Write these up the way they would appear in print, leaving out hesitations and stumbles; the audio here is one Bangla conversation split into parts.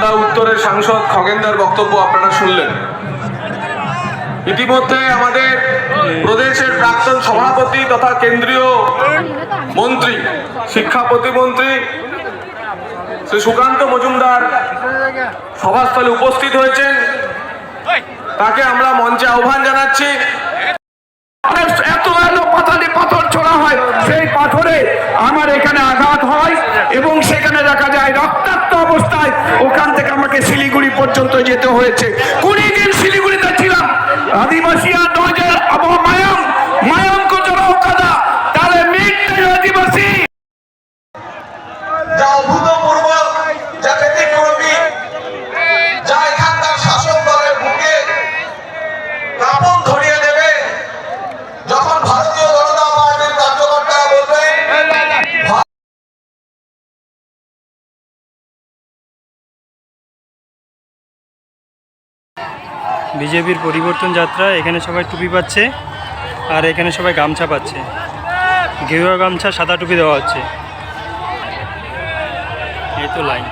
কলকাতা উত্তরের সাংসদ খগেনদার বক্তব্য আপনারা শুনলেন। ইতিমধ্যে আমাদের প্রদেশের প্রাক্তন সভাপতি তথা কেন্দ্রীয় মন্ত্রী, শিক্ষা প্রতিমন্ত্রী শ্রী সুকান্ত মজুমদার সভাস্থলে উপস্থিত হয়েছেন। তাকে আমরা মঞ্চে আহ্বান জানাচ্ছি। এত পাতালে পাথর ছোড়া হয়, সেই পাথরে আমার এখানে আঘাত হয় এবং সেখানে দেখা যায় রক্তাক্ত অবস্থায় ওখান থেকে আমাকে শিলিগুড়ি পর্যন্ত যেতে হয়েছে। 20 দিন শিলিগুড়িতে ছিলাম। আদিবাসী আন্দোলনের মায়াম মায়াম কো জড়াও কাদা তাহলে মিটতে আদিবাসী যা অভূতপূর্ব, যা ব্যতিক্রমী, যা এখানকার শাসক দলের বুকে কাঁপন ধরিয়ে দেবে যখন ভারতীয় জনতা পার্টির কার্যকর্তারা বলবে বিজেপির পরিবর্তন যাত্রা। এখানে সবাই টুপি পাচ্ছে আর এখানে সবাই গামছা পাচ্ছে। গেরুয়া গামছা, সাদা টুপি দেওয়া হচ্ছে। এই তো লাইন।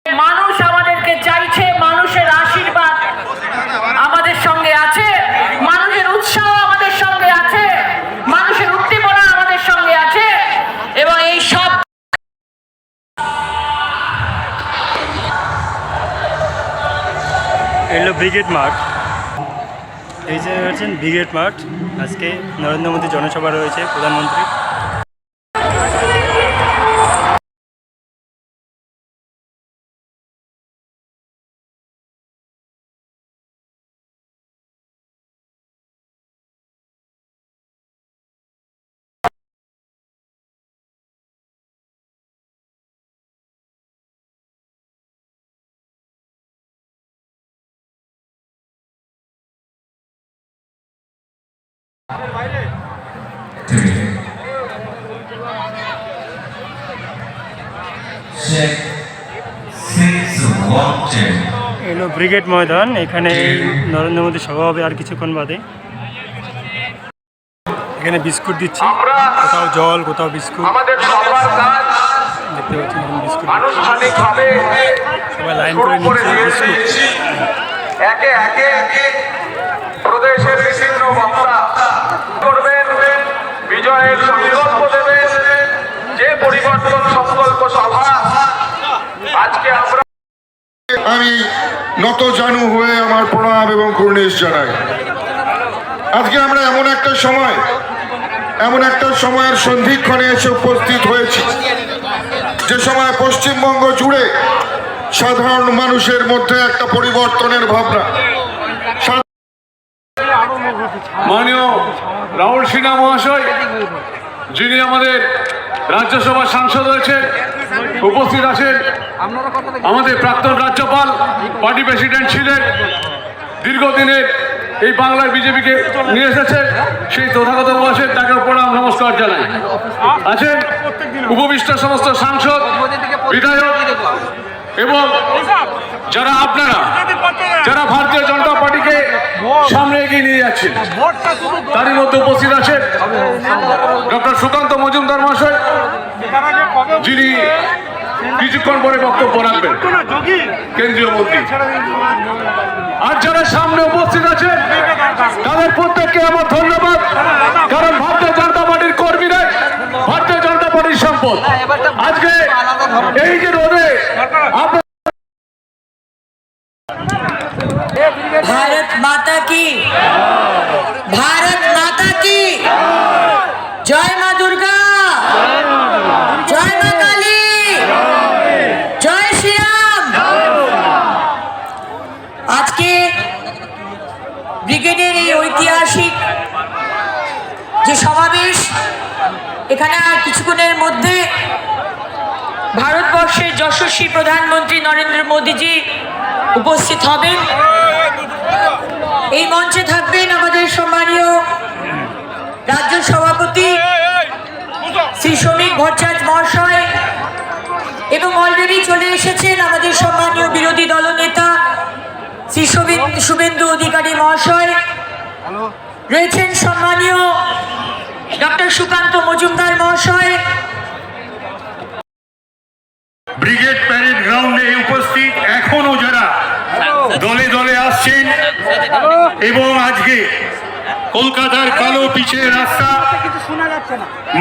মানুষ আমাদেরকে চাইছে, মানুষের আশীর্বাদ আমাদের সঙ্গে আছে, মানুষের উৎসাহ আমাদের সঙ্গে আছে, মানুষের উদ্দীপনা আমাদের সঙ্গে আছে এবং এই সব এলো ব্রিগেড মাঠ। এই যে হচ্ছেন ব্রিগেড মাঠ। আজকে নরেন্দ্র মোদী জনসভা রয়েছে, প্রধানমন্ত্রী। এলো ব্রিগেড ময়দান। এখানে নরেন্দ্র মোদী সভা হবে আর কিছুক্ষণ বাদে। এখানে বিস্কুট দিচ্ছে, কোথাও জল, কোথাও বিস্কুট। আমাদের সবার কাজ দেখতে পাচ্ছেন বিস্কুট আনুষ্ঠানিকভাবে সবাই লাইন করে নিচ্ছে বিস্কুট। একে একে প্রদেশের বিভিন্ন বক্তা করবেন, বিজয়ের সংকল্প দেবেন। যে পরিবর্তন সংকল্প সভা আজকে আমরা আমি নত জানু হয়ে আমার প্রণাম এবং কুর্নিশ জানাই। আজকে আমরা এমন একটা সময়ের সন্ধিক্ষণে এসে উপস্থিত হয়েছি, যে সময় পশ্চিমবঙ্গ জুড়ে সাধারণ মানুষের মধ্যে একটা পরিবর্তনের ভাবনা। মাননীয় রাহুল সিনহা মহাশয়, যিনি আমাদের রাজ্যসভার সাংসদ হয়েছেন, উপস্থিত আছেন। আমাদের প্রাক্তন রাজ্যপাল, পার্টি প্রেসিডেন্ট ছিলেন, দীর্ঘদিনের এই বাংলার বিজেপিকে নিয়ে এসেছেন, সেই তথাগত বসেন, তাকে প্রণাম নমস্কার জানাই। আছেন উপবিষ্ট সমস্ত সাংসদ, বিধায়ক এবং যারা যারা ভারতীয় জনতা পার্টিকে সামনে এগিয়ে নিয়ে যাচ্ছেন, তারই মধ্যে উপস্থিত আছেন ডক্টর সুকান্ত মজুমদার মহাশয়, যিনি কিছুক্ষণ পরে বক্তব্য রাখবেন, কেন্দ্রীয় মন্ত্রী। আর যারা সামনে উপস্থিত আছেন তাদের প্রত্যেককে আমার ধন্যবাদ। এই যে রোদে আপনার भारत माता की, भारत माता की जय मां दुर्गा, जय मां काली, जय श्री राम। आज के ব্রিগেডের এই ঐতিহাসিক যে সমাবেশ, এখানে আর কিছুক্ষণের মধ্যে ভারতবর্ষের যশস্বী প্রধানমন্ত্রী নরেন্দ্র মোদীজি উপস্থিত হবেন। এই মঞ্চে থাকবেন আমাদের সম্মানীয় রাজ্য সভাপতি শ্রী শ্রমিক ভট্টাচার্য মহাশয়, এবং অলরেডি চলে এসেছেন আমাদের সম্মানীয় বিরোধী দলনেতা শ্রী শুভেন্দু অধিকারী মহাশয়, রয়েছেন সম্মানীয় ডক্টর সুকান্ত মজুমদার মহাশয়। ব্রিগেড প্যারেড গ্রাউন্ডে উপস্থিত এখনো যারা দলে দলে আসছেন, এবং আজকে কলকাতার কালো পিচের রাস্তা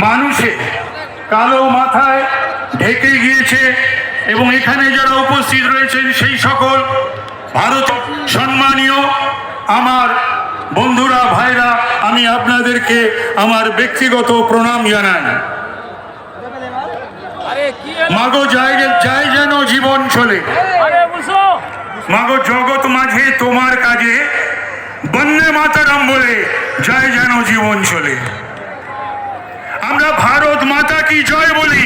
মানুষে কালো মাথায় ঢেকে গিয়েছে, এবং এখানে যারা উপস্থিত রয়েছেন সেই সকল ভারত সম্মানীয় আমার বন্ধুরা, ভাইরা, আমি আপনাদেরকে আমার ব্যক্তিগত প্রণাম জানাই। মাগো যায় যেন জীবন চলে, মাগো জগৎ মাঝে তোমার কাজে, বন্দে মাতরম বলে যায় যেন জীবন চলে। আমরা ভারত মাতা কি জয় বলি।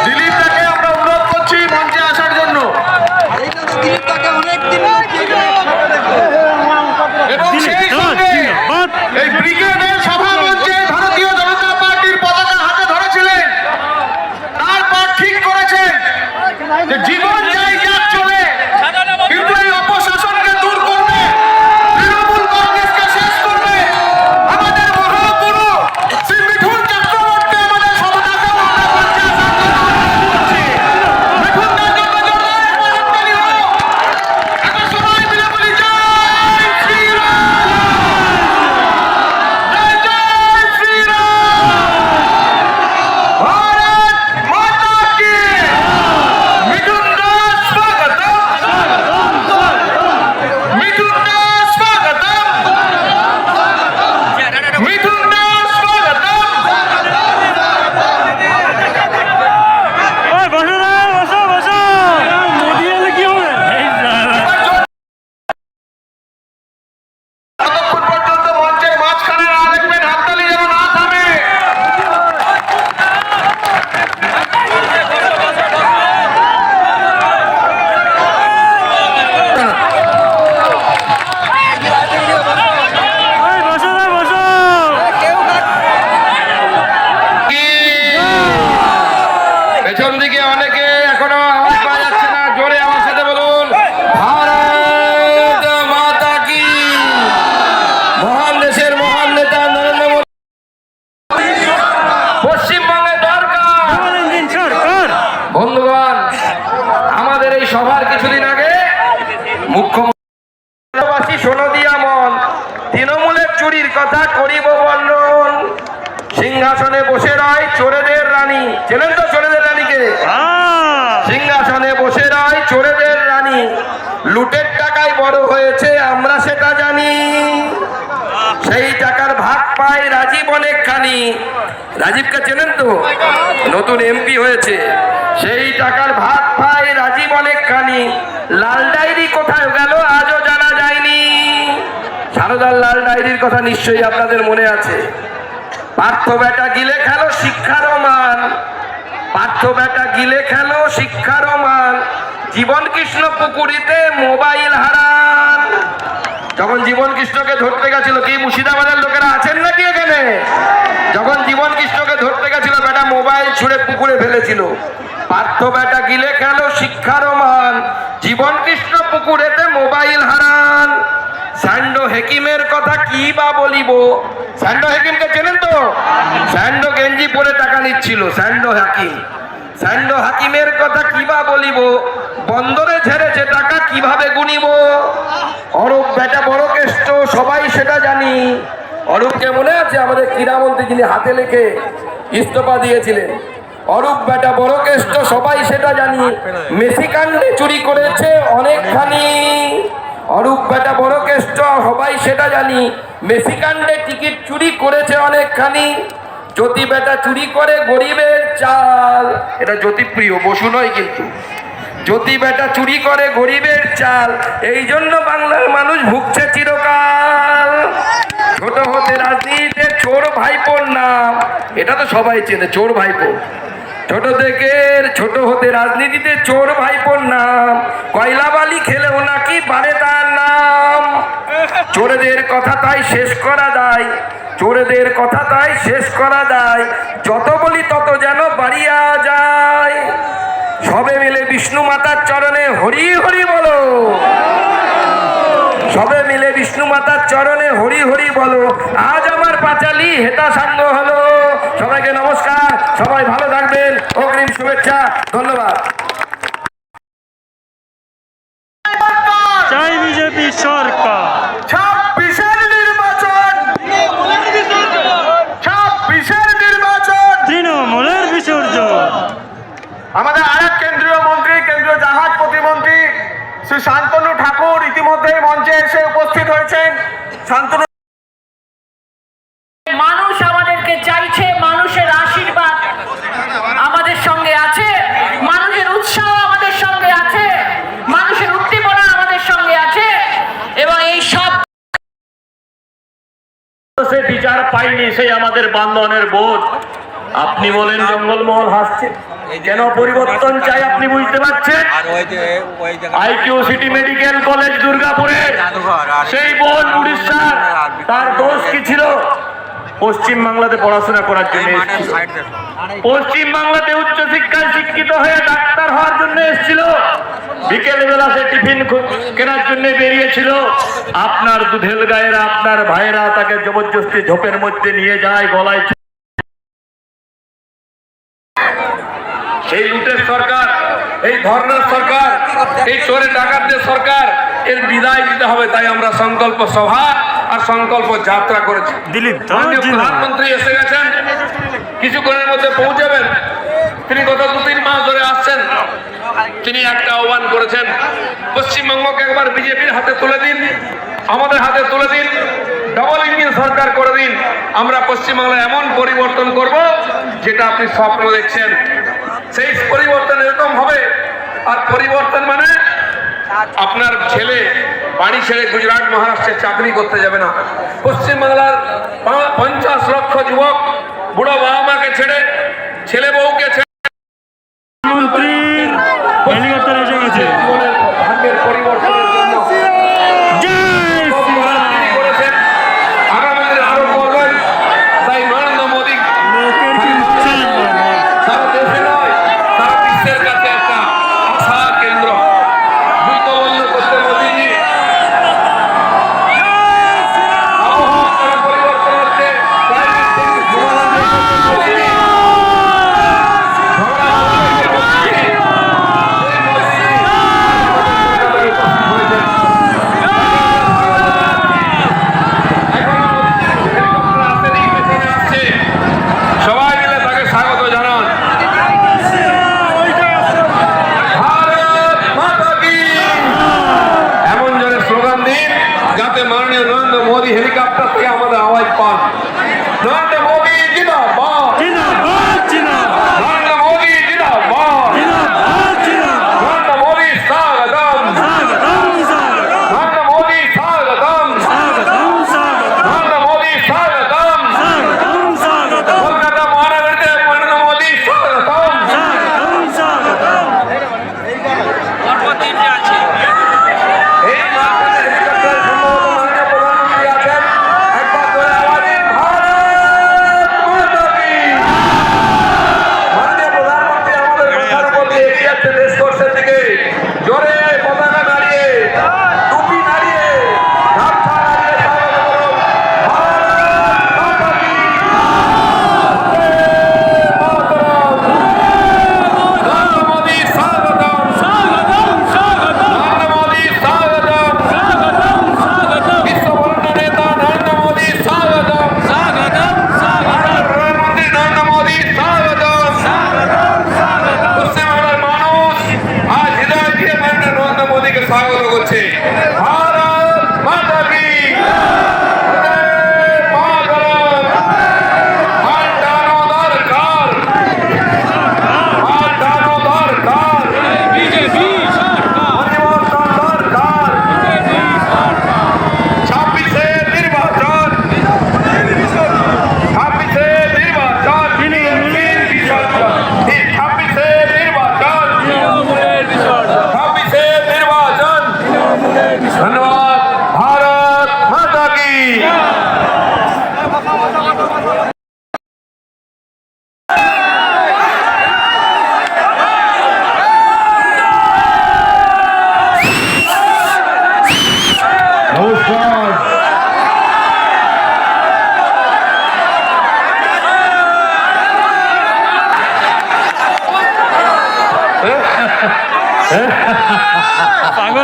দিলীপটাকে আমরা অনুরোধ করছি মঞ্চে আসার জন্য, এবং সেই সঙ্গে এই ব্রিগেডের সভা মঞ্চে ভারতীয় জনতা পার্টির পতাকা হাতে ধরেছিলেন, তারপর ঠিক করেছেন যে জীবন যাই যাক চলে, কিন্তু এই অপশাসনকে দূর করবে, তৃণমূল কংগ্রেসকে শেষ করবে। আমাদের মহাগুরু শ্রী মিঠুন চক্রবর্তী আমাদের সভাটাকে আমরা মঞ্চে আসার জন্য অনুরোধ করছি। মিঠুনদার জন্য জোরদার করতালি হোক। আমরা সবাই মিলে বলি জয় শ্রীরাম, জয় জয় শ্রীরাম, ভারত মাতা কি। মিঠুন দাস স্বাগতম, মিঠুন দাস স্বাগতম, মিঠুন দাস স্বাগতম। ততক্ষণ পর্যন্ত মঞ্চের মাঝখানে না দেখবেন, হাততালি যেন না থামে। পেছন দিকে অনেকে এখনো আওয়াজ পাওয়া যাচ্ছে না, জোরে আমার সাথে বলুন ভারত মাতা কি। মহান দেশের মহান নেতা নরেন্দ্র মোদী পশ্চিমবঙ্গে দরকার। বন্ধুগণ, আমাদের এই সভার কিছুদিন আগে মুখ্যমন্ত্রী সোনদিয়া মন, তৃণমূলের চুরির কথা করিব বর্ণন, সিংহাসনে বসে রয় চোরেদের রানী। চেনেন তো চোরেদের রানীকে? সিংহাসনে বসে রয় চোরেদের রানী, লুটের টাকায় বড় হয়েছে আমরা সেটা জানি। সেই টাকার ভাগ পায় রাজীব অনেকখানি। রাজীবকে চেনেন তো? নতুন এমপি হয়েছে। সেই টাকার ভাগ পায় রাজীব অনেকখানি। লাল ডায়েরি কোথায় গেল আজও জানা যায়নি। সারদার লাল ডায়েরির কথা নিশ্চয়ই আপনাদের মনে আছে। পার্থ বেটা গিলে খেলো শিক্ষার মান, পার্থ বেটা গিলে খেলো শিক্ষার মান, জীবন কৃষ্ণ পুকুরিতে মোবাইল হারান। যখন জীবন কৃষ্ণকে ধরতে গেছিল, কি মুর্শিদাবাদের লোকেরা আছেন নাকি এখানে? যখন জীবন কৃষ্ণকে ধরতে গেছিল, বেটা মোবাইল ছুঁড়ে পুকুরে ফেলেছিল। পার্থ বেটা গিলে খেলো শিক্ষার মান, জীবন কৃষ্ণ পুকুরেতে মোবাইল হারান। স্যান্ডো হেকিমের কথা কি বা বলিব। স্যান্ডো হেকিমকে চেনেন তো? স্যান্ডো গেঞ্জি পরে টাকা নিচ্ছিল, স্যান্ডো হাকিম। স্যান্ডো হাকিমের কথা কি বা বলিব, বন্দরে ঝেড়েছে টাকা কিভাবে গুনিব। অরূপ বেটা বড় কেষ্ট সবাই সেটা জানি। অরূপকে মনে আছে? আমাদের ক্রীড়ামন্ত্রী, যিনি হাতে লেখে ইস্তফা দিয়েছিলেন। অরূপ বেটা বড় কেষ্ট, সবাই সেটা জানি। মেসিকান্ডে চুরি করেছে অনেকখানি। অরূপ বেটা বড় কেষ্ট, সবাই সেটা জানি। মেসিকান্ডে টিকিট চুরি করেছে অনেকখানি। জ্যোতি বেটা চুরি করে গরিবের চাল। এটা জ্যোতিপ্রিয়, বসু নয় কিন্তু। জ্যোতি বেটা চুরি করে গরিবের চাল, এই জন্য বাংলার মানুষ ভুগছে চিরকাল। ছোট হতে রাজনীতিতে চোর ভাইপোর নাম, এটা তো সবাই চেনে, চোর ভাইপো। ছোট হতে রাজনীতিতে চোর ভাইপোর নাম, কয়লা বালি খেলেও নাকি বাড়ে তার নাম। চোরেদের কথা তাই শেষ করা যায়, চোরেদের কথা তাই শেষ করা যায়, যত বলি তত যেন বাড়িয়া যায়। সবে মিলে বিষ্ণু মাতার চরণে হরি হরি বলো, সবে মিলে বিষ্ণু মাতার চরণে হরি হরি বলো। আজ আমার পাঁচালী হেতা সাঙ্গ হলো। সবাইকে নমস্কার, সবাই ভালো থাকবেন, অগ্রিম শুভেচ্ছা, ধন্যবাদ। জয় বিজেপি সরকার। 26-এর নির্বাচন, 26-এর নির্বাচন। তৃণমূলের বিসর্জন। আমাদের আরেক কেন্দ্রীয় মন্ত্রী, কেন্দ্রীয় জাহাজ প্রতিমন্ত্রী শ্রী শান্তনু ঠাকুর ইতিমধ্যেই মঞ্চে এসে উপস্থিত হয়েছেন। শান্তনু, মানুষ আমাদেরকে চাইছে, মানুষের আশীর্বাদ আমাদের সঙ্গে আছে, মানুষের উৎসাহ আমাদের সঙ্গে আছে, মানুষের উদ্দীপনা আমাদের সঙ্গে আছে, এবং এই সব সে বিচার পাইনি, সেই আমাদের বান্ধনের বোধ। আপনি বলেন জঙ্গলমহল হাসছে, কেন পরিবর্তন চাই আপনি বুঝতে পারছেন? আইকিউ সিটি মেডিকেল কলেজ দুর্গাপুরে সেই বোন উড়িষ্যার, তার দোষ কি ছিল? পশ্চিম বাংলাতে পড়াশোনা করার জন্য এসেছিল, পশ্চিম বাংলাতে উচ্চশিক্ষায় শিক্ষিত হয়ে ডাক্তার হওয়ার জন্য এসেছিল। বিকেল বেলা সে টিফিন কেনার জন্য বেরিয়েছিল। আপনার দুধেল গায়েরা, আপনার ভাইয়েরা তাকে জবরদস্তি ঝোপের মধ্যে নিয়ে যায়, গলায়। এই লুটের সরকার, এই ধর্ণার সরকার, এই চোরে ডাকাতদের সরকার, এর বিদায় দিতে হবে। তাই আমরা সংকল্প সভা আর সংকল্প যাত্রা করেছি। দিলীপ মাননীয় প্রধানমন্ত্রী এসে গেছেন, কিছুক্ষণের মধ্যে পৌঁছাবেন। তিনি গত 2-3 মাস ধরে আসছেন। তিনি একটা আহ্বান করেছেন, পশ্চিমবঙ্গকে একবার বিজেপির হাতে তুলে দিন, আমাদের হাতে তুলে দিন, ডবল ইঞ্জিন সরকার করে দিন। আমরা পশ্চিমবাংলায় এমন পরিবর্তন করব যেটা আপনি স্বপ্ন দেখছেন। সেই পরিবর্তন এরকম হবে। আর পরিবর্তন মানে আপনার ছেলে বাড়ি ছেড়ে গুজরাট মহারাষ্ট্রে চাকরি করতে যাবে না। পশ্চিমবাংলার 50 লক্ষ যুবক বুড়ো বাবা মাকে ছেড়ে, ছেলে বউকে ছেড়ে মন্ত্রীর হেলিকপ্টার এসে গেছে। জীবনের ভাগ্যের পরিবর্তনের জন্য জয় তিনি করেছেন, আগামী দিনে আরো করবেন। তাই নরেন্দ্র মোদী সারা দেশে নয়, সারা বিশ্বের কাছে একটা আশা কেন্দ্র। দ্রুতবন্ধ করতে মোদীজি আবহাওয়া কেন পরিবর্তন হচ্ছে, climate change সমাধান করতে মোদীজি ঝগড়া করতে মোদীজি, সেই মোদীজি আমাদের উপস্থিত হয়েছেন। এখনো মোদীজির হেলিকপ্টার আসেনি, পেছনে আসছে। সবাই মিলে তাকে স্বাগত জানান। ভারত মাতা কি, এমন জোরে স্লোগান দিন যাতে মাননীয় নরেন্দ্র মোদী হেলিকপ্টার থেকে আমাদের আওয়াজ পান। নরেন্দ্র মোদী জিন্দাবাদ, জিন্দাবাদ, জিন্দাবাদ, নরেন্দ্র মোদী জিন্দাবাদ, জিন্দাবাদ, জিন্দাবাদ। নরেন্দ্র মোদী স্বাগতম, স্বাগতম, স্বাগতম, নরেন্দ্র মোদী স্বাগতম, স্বাগতম, স্বাগতম, নরেন্দ্র মোদী স্বাগতম, স্বাগতম, স্বাগতম, কলকাতা মহানগরীতে নরেন্দ্র মোদী স্বাগতম। স্বাগতম, স্বাগতম। এই মার্কেটে হেলিকপ্টার সম্ভবত মাননীয় প্রধানমন্ত্রী আছেন। একবার করে আওয়াজ দিন, ভারত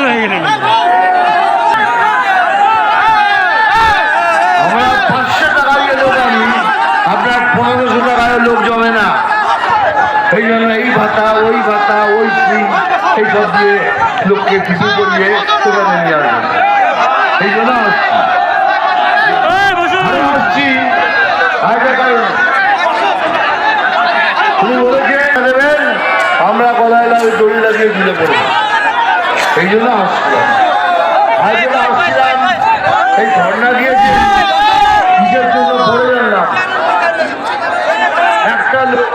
পাগল হয়ে গেলেন। আমরা 500 টাকা দিয়ে লোক আনি, আপনার 1500 টাকায় লোক জমে না। এই জন্য এই ভাতা ওই স্কিম এইসব দিয়ে লোককে কিছু করিয়ে সেখানে নিয়ে আসবে। এই জন্য আসছি তুমি বলেছে দেবেন, আমরা গলায় লাগে দড়ি লাগিয়ে দিলে পড়বো। এই জন্য আসছিলাম, এই ধর্ণা দিয়েছি কিসের জন্য পড়ে জানলাম। একটা লোক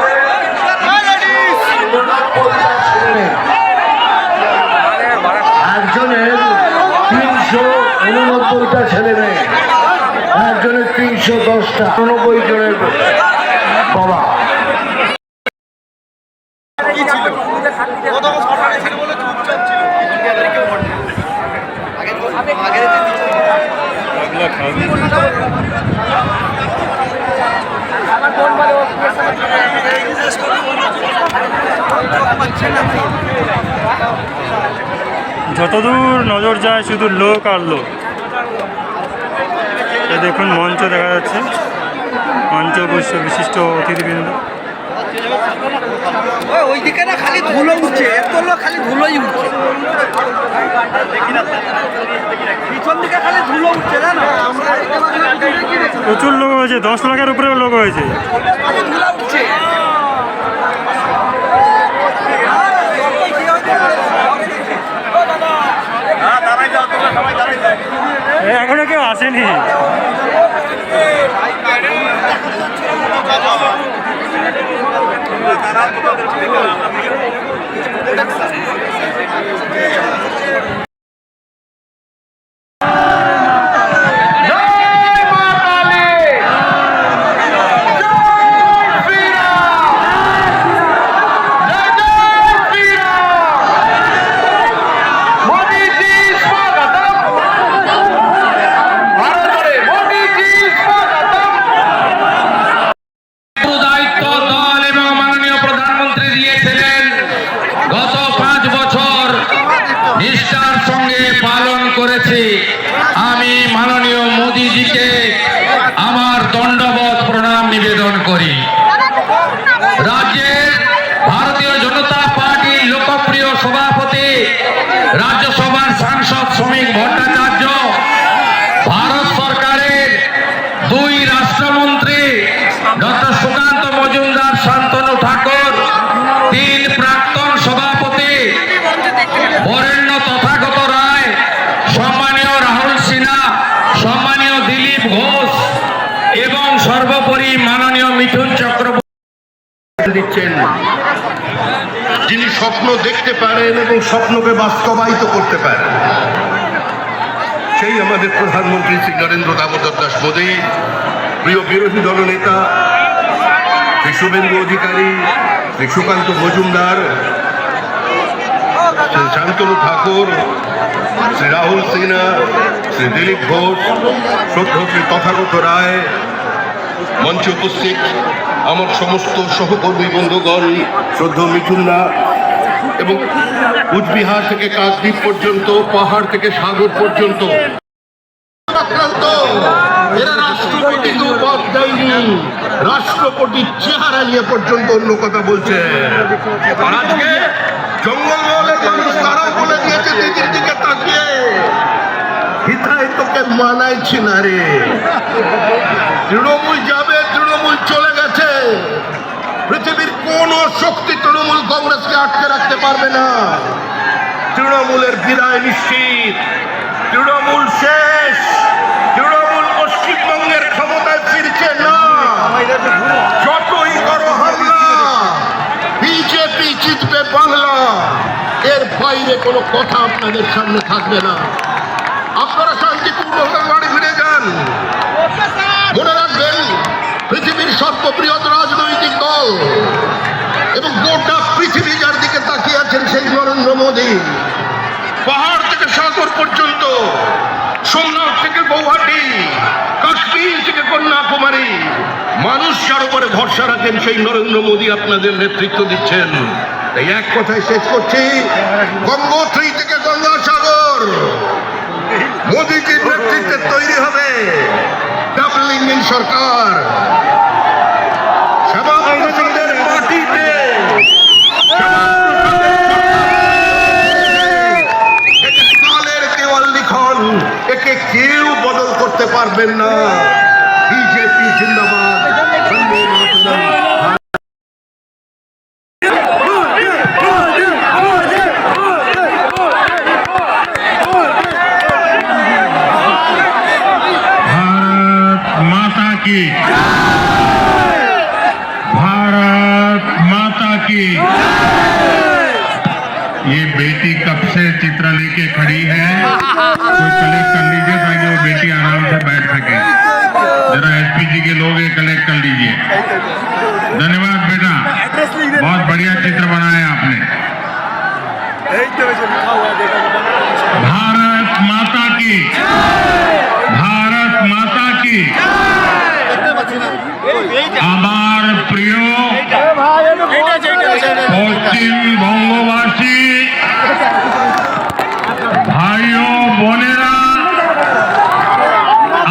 একজনের 389টা ছেলে মেয়ে, একজনের 310টা, 89 জনের বাবা। যতদূর নজর যায় শুধু লোক আর লোক। এ দেখুন মঞ্চ দেখা যাচ্ছে, মঞ্চ অবশ্য বিশিষ্ট অতিথিবৃন্দ। ওইদিকে না খালি ধুলো উঠছে, এত লোক খালি ধুলোই উঠছে, পিছন দিকে খালি ধুলো উঠছে, জানো প্রচুর লোক হয়েছে, 10 লাখের উপরে লোক হয়েছে। ধুলো উঠছে। এখনো কেউ আসেনি। নিষ্ঠার সঙ্গে পালন করেছি। আমি মাননীয় মোদীজিকে আমার দণ্ডবত প্রণাম নিবেদন করি। রাজ্যের ভারতীয় জনতা পার্টির লোকপ্রিয় সভাপতি, রাজ্যসভার সাংসদ শ্রমিক ভট্টাচার্য, ভারত সরকারের 2 রাষ্ট্রমন্ত্রী ডক্টর সুকান্ত মজুমদার, শান্তনু ঠাকুর, 3 প্রাক্তন সভাপতি বরেণ্য তথাগত রায়, সম্মানীয় রাহুল সিনহা, সম্মানীয় দিলীপ ঘোষ এবং সর্বোপরি মাননীয় মিঠুন চক্রবর্তী দিচ্ছেন, যিনি স্বপ্ন দেখতে পারেন এবং স্বপ্নকে বাস্তবায়িত করতে পারেন, সেই আমাদের প্রধানমন্ত্রী শ্রী নরেন্দ্র দামোদর দাস মোদী। প্রিয় বিরোধী দলনেতা শ্রী শুভেন্দু অধিকারী, শ্রী সুকান্ত মজুমদার, শ্রী শান্তনু ঠাকুর, শ্রী রাহুল সিনহা, শ্রী দিলীপ ঘোষ, শ্রদ্ধেয় শ্রী তথাগত রায়, মঞ্চে উপস্থিত আমার সমস্ত সহকর্মী বন্ধুগণ, শ্রদ্ধেয় মিঠুনদা, এবং কুচবিহার থেকে কাকদ্বীপ পর্যন্ত, পাহাড় থেকে সাগর পর্যন্ত এরা রাষ্ট্রপতিকেও পদ দেয়নি, রাষ্ট্রপতির চেহারা নিয়ে পর্যন্ত অন্য কথা বলছে। আজকে জঙ্গলমহলের মানুষ তারাও বলে দিয়েছে দিদির দিকে তাকিয়ে, হিতায় তোকে মানাইছি না রে। তৃণমূল যাবে, তৃণমূল চলে গেছে, পৃথিবীর কোন শক্তি তৃণমূল কংগ্রেসকে আটকে রাখতে পারবে না। তৃণমূলের বিদায় নিশ্চিত, তৃণমূল শেষ, তৃণমূল পশ্চিমবঙ্গের ক্ষমতায় ফিরছে না। যতই করো হামলা, বিজেপি জিতবে বাংলা, এর বাইরে কোনো কথা আপনাদের সামনে থাকবে না। আপনারা শান্তিপূর্ণভাবে বাড়ি ফিরে যান। মনে রাখবেন, পৃথিবীর সর্ববৃহৎ রাজনৈতিক দল এবং গোটা পৃথিবী যার দিকে তাকিয়ে আছেন সেই নরেন্দ্র মোদী। পাহাড় থেকে সাগর পর্যন্ত, সোমনাথ থেকে গৌহাটি, কাশ্মীর থেকে কন্যাকুমারী, মানুষ যার উপরে ভরসা রাখেন সেই নরেন্দ্র মোদী আপনাদের নেতৃত্ব দিচ্ছেন। তাই এক কথায় শেষ করছি, গঙ্গোত্রী থেকে গঙ্গাসাগর, বছর মোদীজির নেতৃত্বে তৈরি হবে ডাবল ইঞ্জিন সরকার। শ্যামাপ্রসাদের মাটিতে কালের দেওয়াল লিখন, একে কেউ বদল করতে পারবেন না। বিজেপি জিন্দাবাদ, বন্দে মাতরম। भारत माता की ये बेटी कब से चित्र लेके खड़ी है, तो कलेक्ट कर लीजिए ताकि वो बेटी आराम से बैठ सके। जरा एसपी जी के लोग ये कलेक्ट कर लीजिए। धन्यवाद बेटा, बहुत बढ़िया चित्र बनाया आपने। भारत माता की, भारत माता की। আমার প্রিয় পশ্চিমবঙ্গবাসী ভাই ও বোনেরা,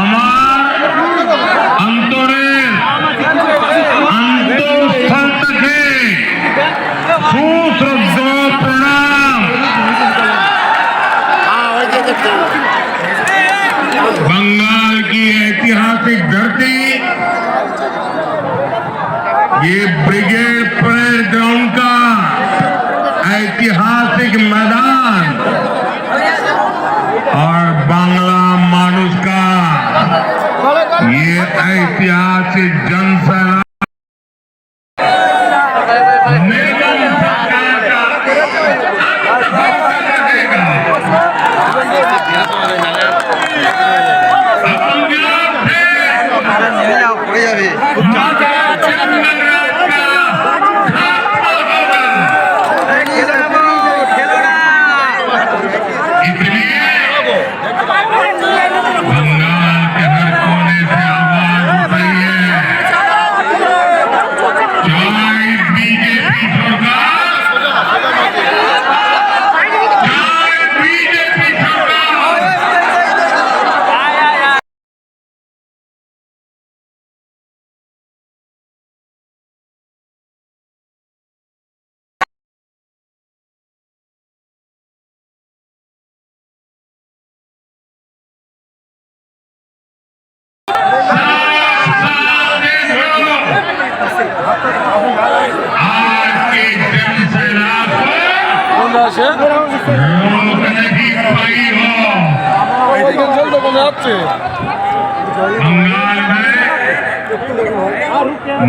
আমার অন্তরের অন্তঃস্থল থেকে সুশ্রদ্ধ প্রণাম। बंगाल की ऐतिहासिक धरती, ये ब्रिगेड परेड ग्राउंड का ऐतिहासिक मैदान और बांग्ला मानुष का ये ऐतिहासिक जनसभा बंगाल में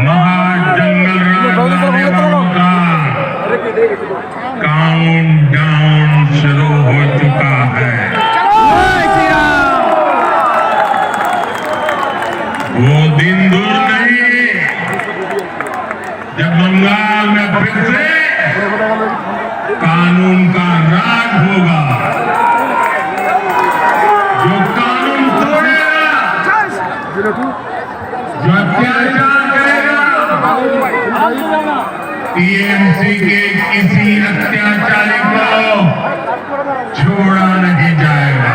महाजंगल राज का काउंट डाउन शुरू हो चुका है। वो दिन दूर नहीं जब बंगाल में फिर से कानून का राज होगा। जो कानून तोड़ेगा, जो अत्याचार करेगा, टीएमसी के किसी अत्याचारी को छोड़ा नहीं जाएगा।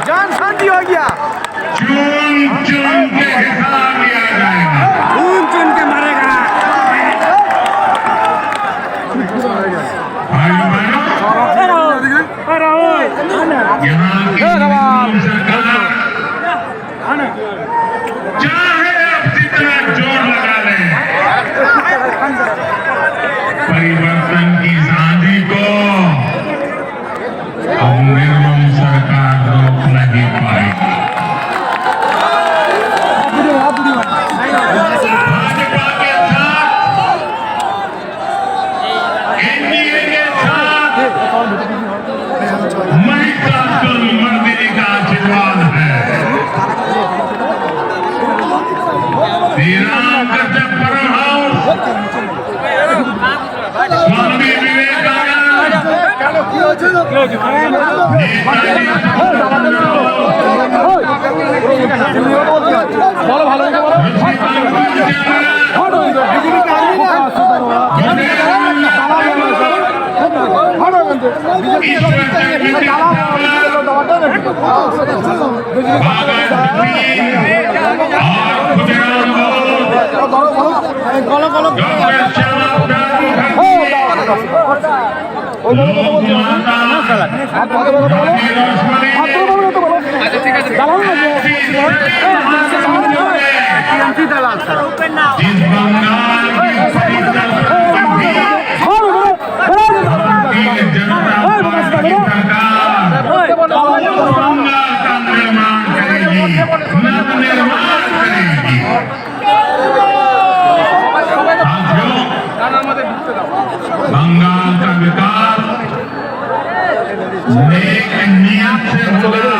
जान शांति हो गया, चुन चुन के हिसाब लिया जाएगा। खून चुन के मारेगा। भाइयों बहनों, यहाँ की सरकार चाहे अब जितना जोर लगा लें, परिवर्तन की आंधी को अब निर्मम सरकार रोक नहीं पाएगी। भाजपा के साथ, एनडीए के साथ महिषासुरमर्दिनी का आशीर्वाद है। श्री राम कृष्ण परमहंस स्वामी विवेकानंद, नेताजी ईश्वर चंद्र भगत सिंह और खुदराम डॉक्टर श्यामा प्रसाद मुखर्जी, लोक माता रानी लक्ष्मणी जिस बंगाल की जनता पार्टी की सरकार बंगाल का निर्माण करेगी, नवनिर्माण करेगी। बंगाल का विकास नेक नियत से होगा,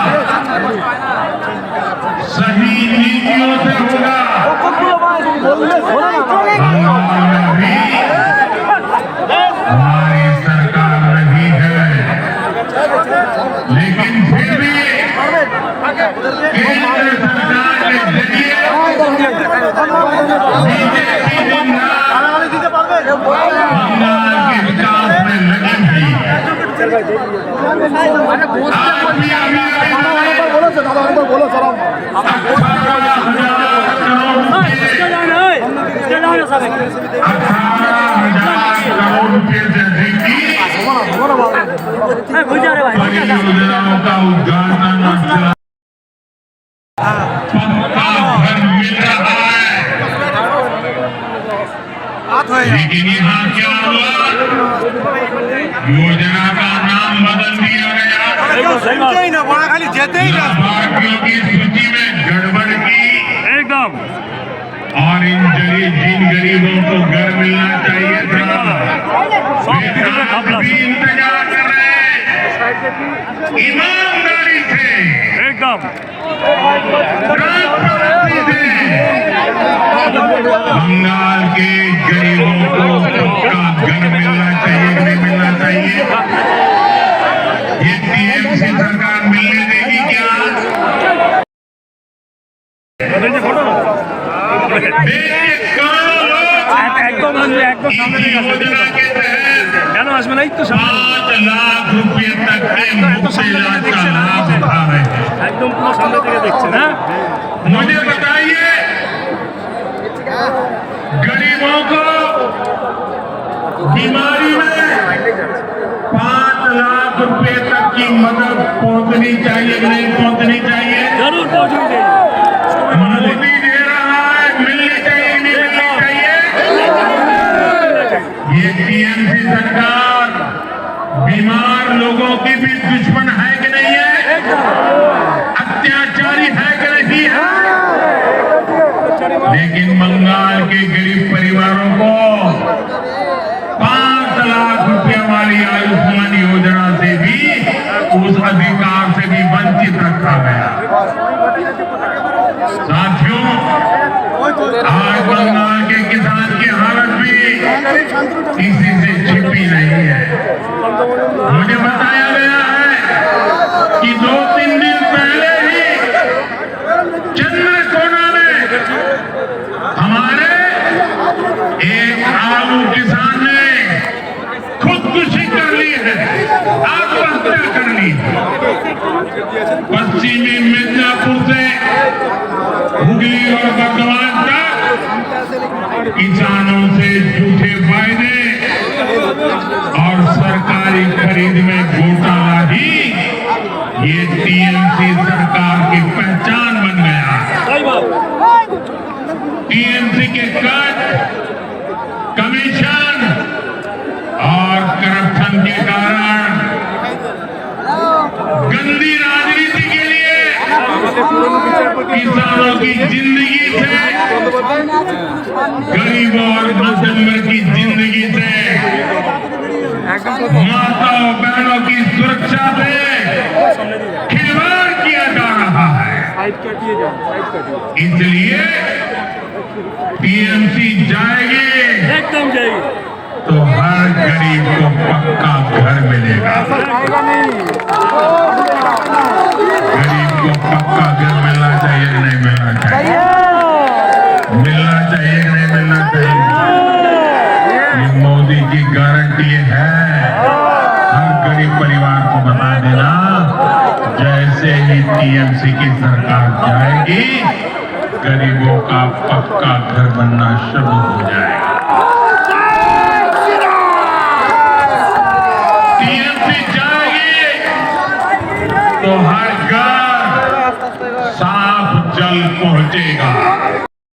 सही नीतियों से होगा। बंगाल में भी हमारी सरकार नहीं है, लेकिन फिर भी केंद्र सरकार के जरिए बीजेपी बंगाल के विकास में लगी हुई है। परियोजनाओं का उद्घाटन पक्का घर मिल रहा है, लेकिन यहाँ क्या हुआ, योजना का नाम बदल दिया गया, लाभार्थियों की सूची में गड़बड़ की एकदम, और जिन गरीबों को घर मिलना चाहिए था भी इंतजार कर रहे हैं ईमानदारी से एकदम बंगाल के गरीबों को पक्का घर मिलना चाहिए, नहीं मिलना चाहिए। ये टीएमसी सरकार मिलने देगी क्या? योजना के तहत 5 लाख रुपए तक के मुफ्त इलाज का लाभ उठा रहे हैं। मुझे बताइए, गरीबों को बीमारी में 5 लाख रुपए तक की मदद पहुंचनी चाहिए, नहीं पहुंचनी चाहिए? जरूर पहुंचनी। मोदी दे रहा है, मिलनी चाहिए, नहीं मिलनी चाहिए? ये टीएमसी सरकार बीमार लोगों की भी दुश्मन है कि नहीं है? अत्याचारी है कि नहीं है? लेकिन बंगाल के गरीब परिवारों को 5 लाख रुपए वाली आयुष्मान योजना से भी, उस अधिकार से भी वंचित रखा गया। साथियों, आज बंगाल के किसान की हालत भी किसी से छिपी नहीं है। मुझे बताया गया है कि 2-3 दिन पहले ही चंद्रकोना में हमारे एक आलू किसान ने खुदकुशी कर ली है, आत्महत्या कर ली। पश्चिमी मिर्जापुर से हुगली और बर्धमान तक किसानों से झूठे वायदे और सरकारी खरीद में घोटाला ही ये टीएमसी सरकार की पहचान बन गया। टीएमसी के कट, कमीशन और करप्शन के कारण गंदी राजनीति के लिए किसानों की जिंदगी से, गरीबों और मध्यम वर्ग की जिंदगी से, माताओं बहनों की सुरक्षा से खिलवाड़ किया जा रहा है। इसलिए टीएमसी जाएगी, एकदम जाएगी, तो हर गरीब को पक्का घर मिलेगा। गरीब को पक्का घर मिलना चाहिए कि नहीं मिलना चाहिए? मिलना चाहिए कि नहीं मिलना चाहिए? ये मोदी की गारंटी है हर गरीब परिवार टीएमसी की सरकार जाएगी, गरीबों का पक्का घर बनना शुरू हो जाएगा। टीएमसी जाएगी तो हर घर साफ जल पहुंचेगा।